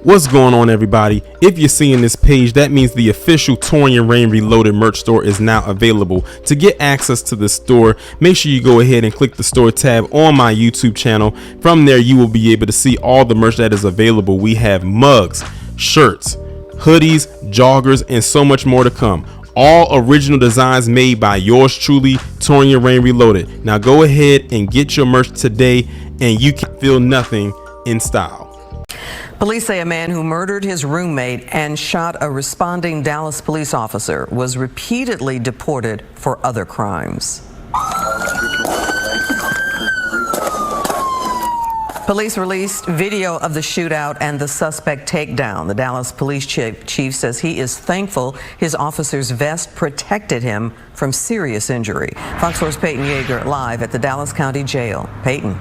What's going on, everybody? If you're seeing this page, that means the official Torian Rain Reloaded merch store is now available. To get access to the store, make sure you go ahead and click the store tab on my YouTube channel. From there, you will be able to see all the merch that is available. We have mugs, shirts, hoodies, joggers, and so much more to come. All original designs made by yours truly, Torian Rain Reloaded. Now go ahead and get your merch today, and you can feel nothing in style. Police say a man who murdered his roommate and shot a responding Dallas police officer was repeatedly deported for other crimes. Police released video of the shootout and the suspect takedown. The Dallas police chief says he is thankful his officer's vest protected him from serious injury. Fox 4's Peyton Yeager live at the Dallas County Jail. Peyton.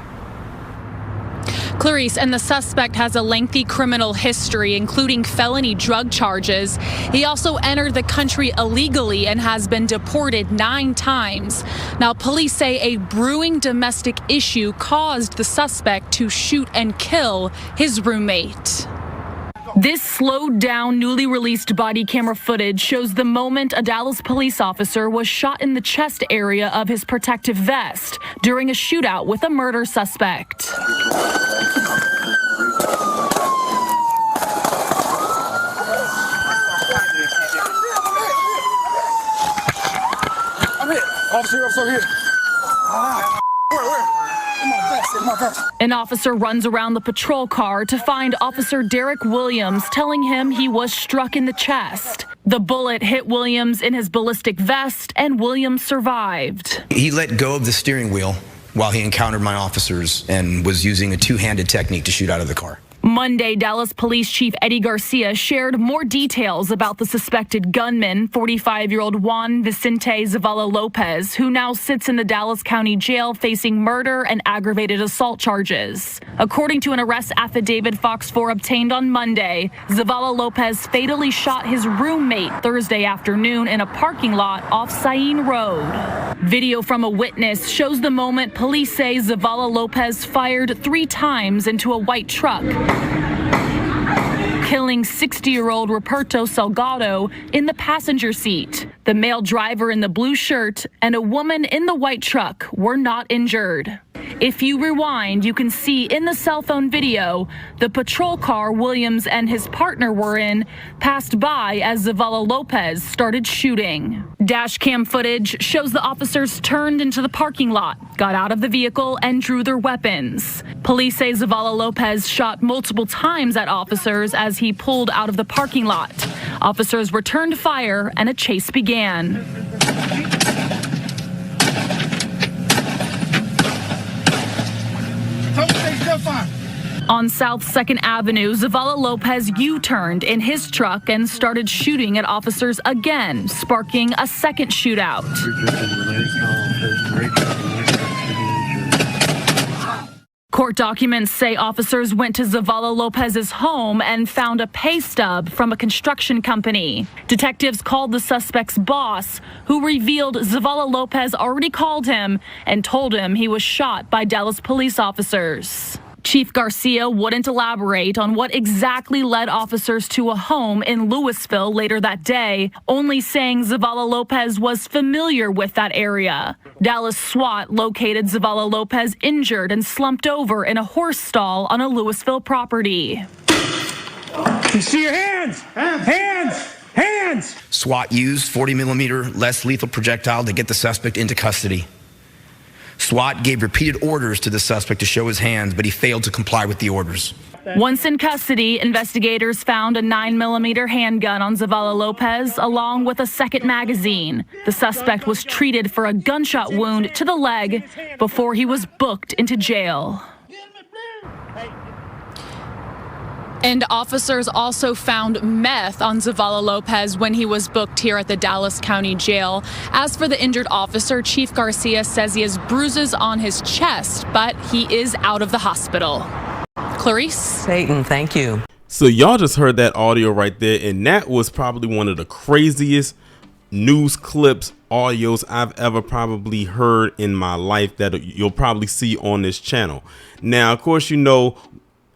Clarice, and the suspect has a lengthy criminal history, including felony drug charges. He also entered the country illegally and has been deported 9 times. Now, police say a brewing domestic issue caused the suspect to shoot and kill his roommate. This slowed down, newly released body camera footage shows the moment a Dallas police officer was shot in the chest area of his protective vest during a shootout with a murder suspect. I'm hit. Officer here. Where? An officer runs around the patrol car to find Officer Derek Williams, telling him he was struck in the chest. The bullet hit Williams in his ballistic vest, and Williams survived. He let go of the steering wheel while he encountered my officers and was using a two-handed technique to shoot out of the car. Monday, Dallas Police Chief Eddie Garcia shared more details about the suspected gunman, 45-year-old Juan Vicente Zavala Lopez, who now sits in the Dallas County Jail facing murder and aggravated assault charges. According to an arrest affidavit Fox 4 obtained on Monday, Zavala Lopez fatally shot his roommate Thursday afternoon in a parking lot off Sain Road. Video from a witness shows the moment police say Zavala Lopez fired 3 times into a white truck, killing 60-year-old Roberto Salgado in the passenger seat. The male driver in the blue shirt and a woman in the white truck were not injured. If you rewind, you can see in the cell phone video the patrol car Williams and his partner were in passed by as Zavala Lopez started shooting. Dash cam footage shows the officers turned into the parking lot, got out of the vehicle, and drew their weapons. Police say Zavala Lopez shot multiple times at officers as he pulled out of the parking lot. Officers returned fire and a chase began. On South 2nd Avenue, Zavala Lopez U-turned in his truck and started shooting at officers again, sparking a second shootout. Court documents say officers went to Zavala Lopez's home and found a pay stub from a construction company. Detectives called the suspect's boss, who revealed Zavala Lopez already called him and told him he was shot by Dallas police officers. Chief Garcia wouldn't elaborate on what exactly led officers to a home in Louisville later that day, only saying Zavala Lopez was familiar with that area. Dallas SWAT located Zavala Lopez injured and slumped over in a horse stall on a Louisville property. You see your hands! Hands! SWAT used 40mm less lethal projectile to get the suspect into custody. SWAT gave repeated orders to the suspect to show his hands, but he failed to comply with the orders. Once in custody, investigators found a 9mm handgun on Zavala Lopez, along with a second magazine. The suspect was treated for a gunshot wound to the leg before he was booked into jail. And officers also found meth on Zavala Lopez when he was booked here at the Dallas County Jail. As for the injured officer, Chief Garcia says he has bruises on his chest, but he is out of the hospital. Clarice? Peyton, thank you. So y'all just heard that audio right there, and that was probably one of the craziest news clips, audios I've ever probably heard in my life that you'll probably see on this channel. Now, of course, you know,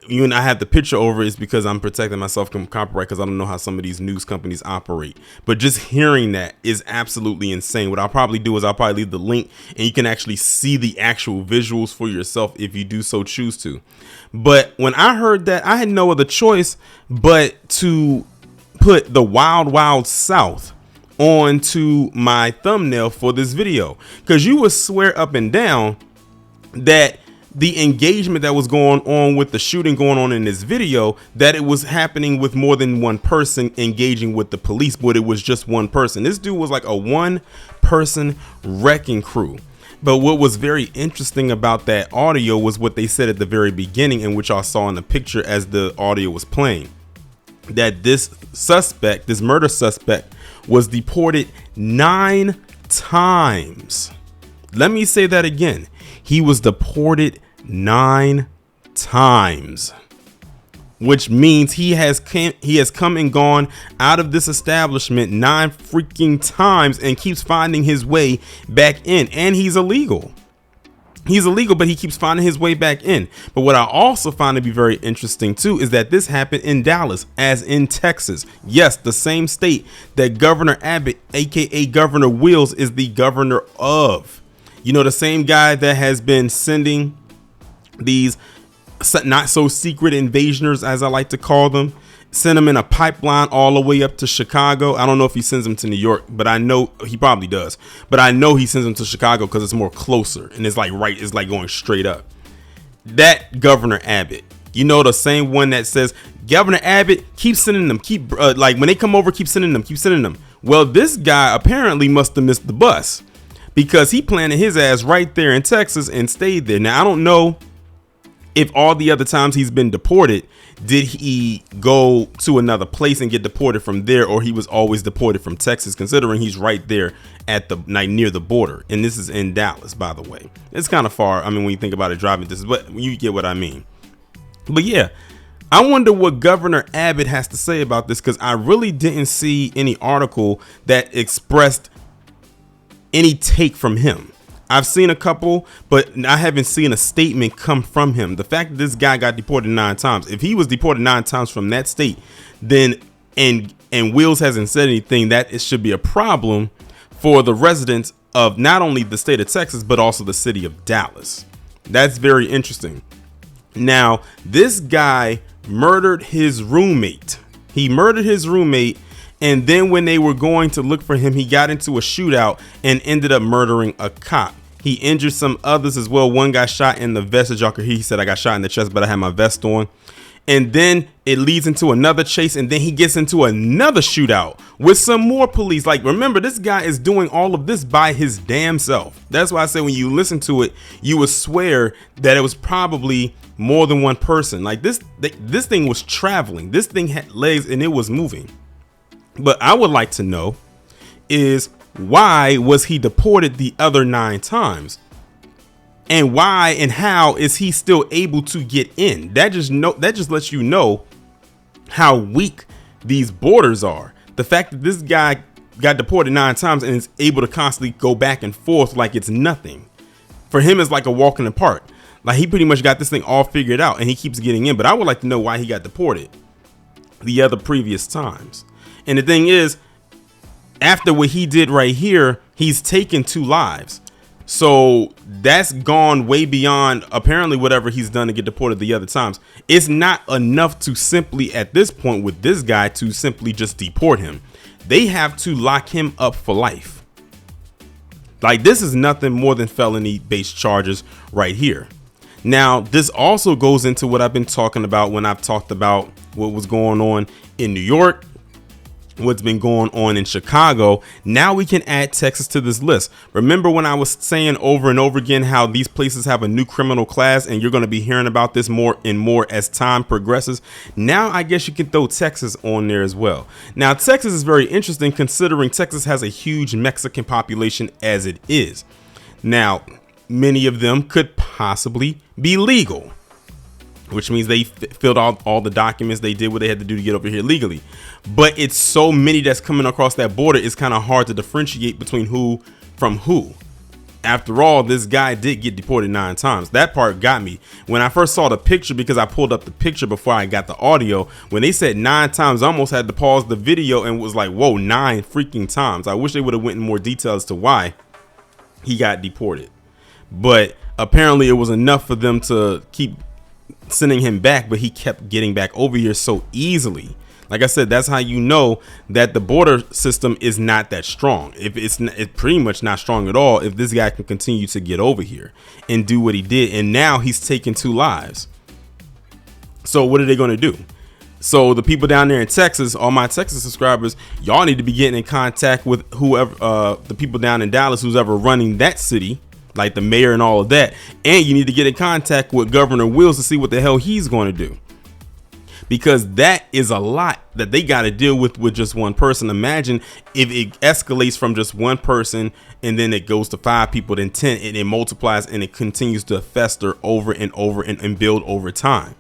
even I have the picture over is because I'm protecting myself from copyright because I don't know how some of these news companies operate. But just hearing that is absolutely insane. What I'll probably do is I'll probably leave the link and you can actually see the actual visuals for yourself if you do so choose to. But when I heard that, I had no other choice but to put the Wild Wild South onto my thumbnail for this video, because you would swear up and down that the engagement that was going on with the shooting going on in this video, that it was happening with more than one person engaging with the police, but it was just one person. This dude was like a one-person wrecking crew. But what was very interesting about that audio was what they said at the very beginning, and which I saw in the picture as the audio was playing, that this suspect, this murder suspect, was deported 9 times. Let me say that again. He was deported 9 times, which means he has come and gone out of this establishment 9 freaking times and keeps finding his way back in. And he's illegal. He's illegal, but he keeps finding his way back in. But what I also find to be very interesting too is that this happened in Dallas, as in Texas. Yes, the same state that Governor Abbott, aka Governor Wills, is the governor of. You know, the same guy that has been sending these not so secret invasioners, as I like to call them, send them in a pipeline all the way up to Chicago. I don't know if he sends them to New York, but I know he probably does. But I know he sends them to Chicago because it's more closer and it's like it's like going straight up. That Governor Abbott, you know, the same one that says Governor Abbott, keep sending them, like when they come over, keep sending them. Well, this guy apparently must have missed the bus, because he planted his ass right there in Texas and stayed there. Now, I don't know if all the other times he's been deported, did he go to another place and get deported from there, or he was always deported from Texas, considering he's right there at the near the border. And this is in Dallas, by the way. It's kind of far. I mean, when you think about it, driving distance, but you get what I mean. But yeah, I wonder what Governor Abbott has to say about this, because I really didn't see any article that expressed any take from him. I've seen a couple, but I haven't seen a statement come from him. The fact that this guy got deported 9 times, if he was deported 9 times from that state, then and Wills hasn't said anything, that it should be a problem for the residents of not only the state of Texas, but also the city of Dallas. That's very interesting. Now, this guy murdered his roommate. He murdered his roommate. And then when they were going to look for him, he got into a shootout and ended up murdering a cop. He injured some others as well. One got shot in the vest, as y'all could hear. He said, I got shot in the chest, but I had my vest on. And then it leads into another chase. And then he gets into another shootout with some more police. Like, remember, this guy is doing all of this by his damn self. That's why I say when you listen to it, you would swear that it was probably more than one person. Like this thing was traveling. This thing had legs and it was moving. But I would like to know is, why was he deported the other 9 times? And why and how is he still able to get in? That just lets you know how weak these borders are. The fact that this guy got deported 9 times and is able to constantly go back and forth like it's nothing. For him, it's like a walk in the park. Like, he pretty much got this thing all figured out and he keeps getting in. But I would like to know why he got deported the other previous times. And the thing is, after what he did right here, he's taken 2 lives. So that's gone way beyond apparently whatever he's done to get deported the other times. It's not enough to simply, at this point with this guy, to simply just deport him. They have to lock him up for life. Like, this is nothing more than felony based charges right here. Now, this also goes into what I've been talking about when I've talked about what was going on in New York, what's been going on in Chicago. Now we can add Texas to this list. Remember when I was saying over and over again how these places have a new criminal class, and you're going to be hearing about this more and more as time progresses. Now I guess you can throw Texas on there as well. Now, Texas is very interesting considering Texas has a huge Mexican population as it is. Now, many of them could possibly be legal, which means they filled out all the documents, they did what they had to do to get over here legally. But it's so many that's coming across that border, it's kind of hard to differentiate between who from who. After all, this guy did get deported 9 times. That part got me. When I first saw the picture, because I pulled up the picture before I got the audio, when they said 9 times, I almost had to pause the video and was like, whoa, 9 freaking times. I wish they would have went in more detail as to why he got deported. But apparently it was enough for them to keep sending him back, but he kept getting back over here so easily. Like I said, that's how you know that the border system is not that strong. If it's pretty much not strong at all if this guy can continue to get over here and do what he did. And now he's taken 2 lives. So what are they going to do? So the people down there in Texas, all my Texas subscribers, y'all need to be getting in contact with whoever, the people down in Dallas, who's ever running that city, like the mayor and all of that. And you need to get in contact with Governor Wills to see what the hell he's going to do. Because that is a lot that they got to deal with just one person. Imagine if it escalates from just one person and then it goes to 5 people, then 10, and it multiplies and it continues to fester over and over and build over time.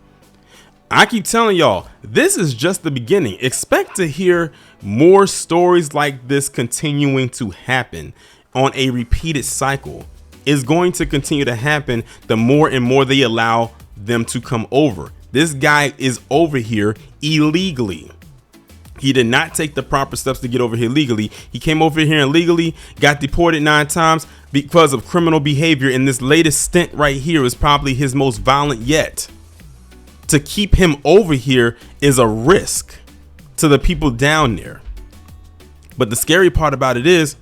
I keep telling y'all, this is just the beginning. Expect to hear more stories like this continuing to happen on a repeated cycle. It's going to continue to happen the more and more they allow them to come over. This guy is over here illegally. He did not take the proper steps to get over here legally. He came over here illegally, got deported 9 times because of criminal behavior. And this latest stint right here is probably his most violent yet. To keep him over here is a risk to the people down there. But the scary part about it is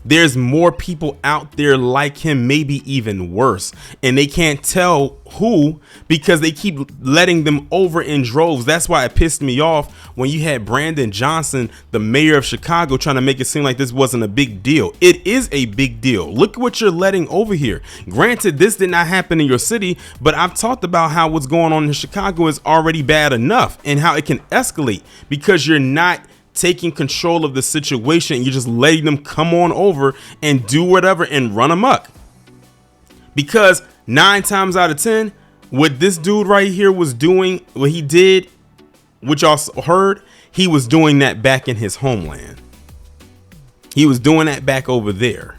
there's more people out there like him, maybe even worse. And they can't tell who because they keep letting them over in droves. That's why it pissed me off when you had Brandon Johnson, the mayor of Chicago, trying to make it seem like this wasn't a big deal. It is a big deal. Look what you're letting over here. Granted, this did not happen in your city, but I've talked about how what's going on in Chicago is already bad enough and how it can escalate because you're not taking control of the situation. You're just letting them come on over and do whatever and run amok. Because 9 times out of 10, what this dude right here was doing, what he did, which y'all heard, he was doing that back in his homeland. He was doing that back over there.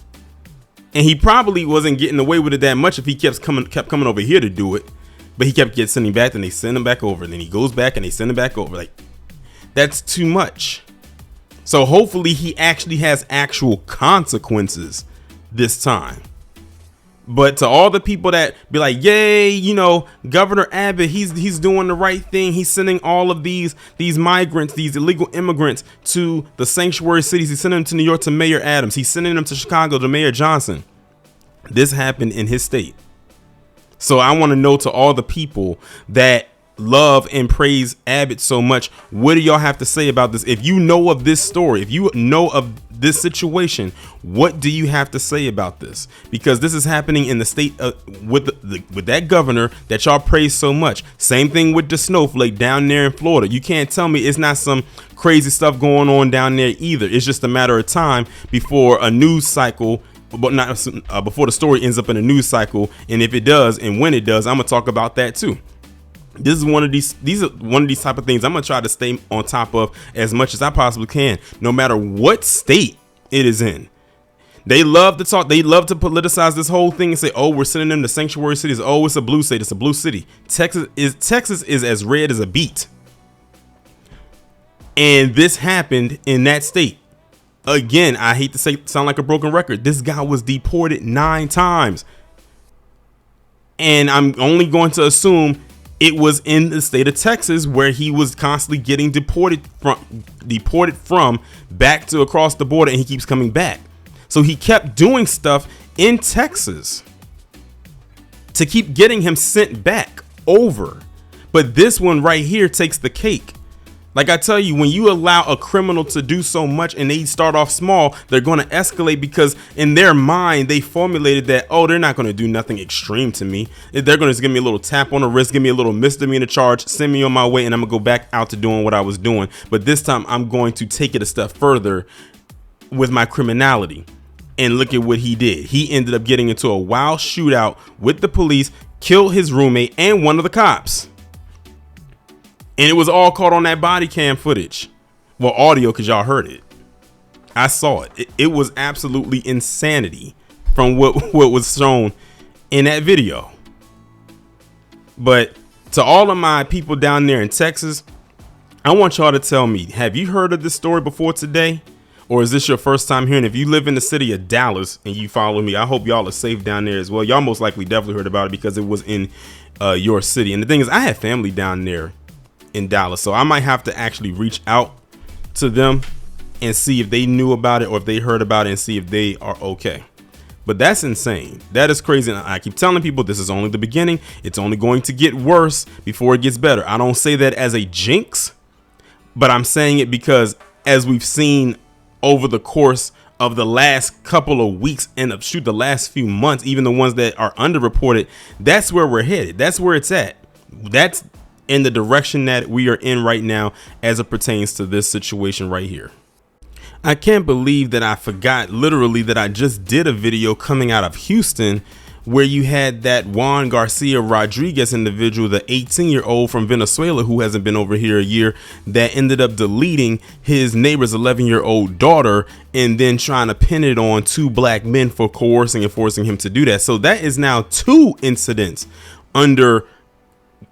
And he probably wasn't getting away with it that much if he kept coming over here to do it. But he kept getting sending back, and they send him back over, and then he goes back and they send him back over. Like, that's too much. So hopefully he actually has actual consequences this time. But to all the people that be like, yay, you know, Governor Abbott, he's doing the right thing. He's sending all of these migrants, these illegal immigrants to the sanctuary cities. He's sending them to New York to Mayor Adams. He's sending them to Chicago to Mayor Johnson. This happened in his state. So I want to know, to all the people that love and praise Abbott so much, what do y'all have to say about this? If you know of this story, if you know of this situation, what do you have to say about this? Because this is happening in the state with that governor that y'all praise so much. Same thing with the snowflake down there in Florida. You can't tell me it's not some crazy stuff going on down there either. It's just a matter of time before a news cycle, but not before the story ends up in a news cycle. And if it does, and when it does, I'm gonna talk about that too. These are one of these type of things I'm gonna try to stay on top of as much as I possibly can, no matter what state it is in. They love to talk. They love to politicize this whole thing and say, "Oh, we're sending them to sanctuary cities. Oh, it's a blue state. It's a blue city." Texas is as red as a beet, and this happened in that state. Again, I hate to sound like a broken record. This guy was deported 9 times, and I'm only going to assume it was in the state of Texas, where he was constantly getting deported from back to across the border, and he keeps coming back. So he kept doing stuff in Texas to keep getting him sent back over. But this one right here takes the cake. Like I tell you, when you allow a criminal to do so much and they start off small, they're going to escalate, because in their mind, they formulated that, oh, they're not going to do nothing extreme to me. They're going to just give me a little tap on the wrist, give me a little misdemeanor charge, send me on my way, and I'm going to go back out to doing what I was doing. But this time I'm going to take it a step further with my criminality. And look at what he did. He ended up getting into a wild shootout with the police, killed his roommate and one of the cops. And it was all caught on that body cam footage. Well, audio, because y'all heard it. I saw it. It was absolutely insanity. from what was shown in that video. But to all of my people down there in Texas, I want y'all to tell me, have you heard of this story before today? Or is this your first time hearing? If you live in the city of Dallas and you follow me, I hope y'all are safe down there as well. Y'all most likely definitely heard about it because it was in your city. And the thing is, I have family down there in Dallas, so I might have to actually reach out to them and see if they knew about it or if they heard about it and see if they are okay. But that's insane. That is crazy. And I keep telling people this is only the beginning. It's only going to get worse before it gets better. I don't say that as a jinx, but I'm saying it because as we've seen over the course of the last couple of weeks and the last few months, even the ones that are underreported, that's where we're headed. That's where it's at. That's in the direction that we are in right now as it pertains to this situation right here. I can't believe that I forgot literally that I just did a video coming out of Houston where you had that Juan Garcia Rodriguez individual, the 18-year-old from Venezuela who hasn't been over here a year, that ended up deleting his neighbor's 11-year-old daughter and then trying to pin it on 2 black men for coercing and forcing him to do that. So that is now 2 incidents under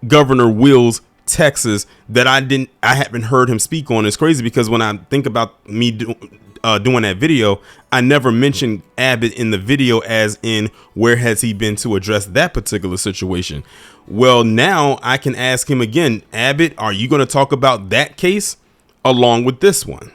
Governor Will's Texas that I haven't heard him speak on. It's crazy because when I think about me doing that video, I never mentioned Abbott in the video, as in where has he been to address that particular situation. Well, now I can ask him again, Abbott, are you going to talk about that case along with this one?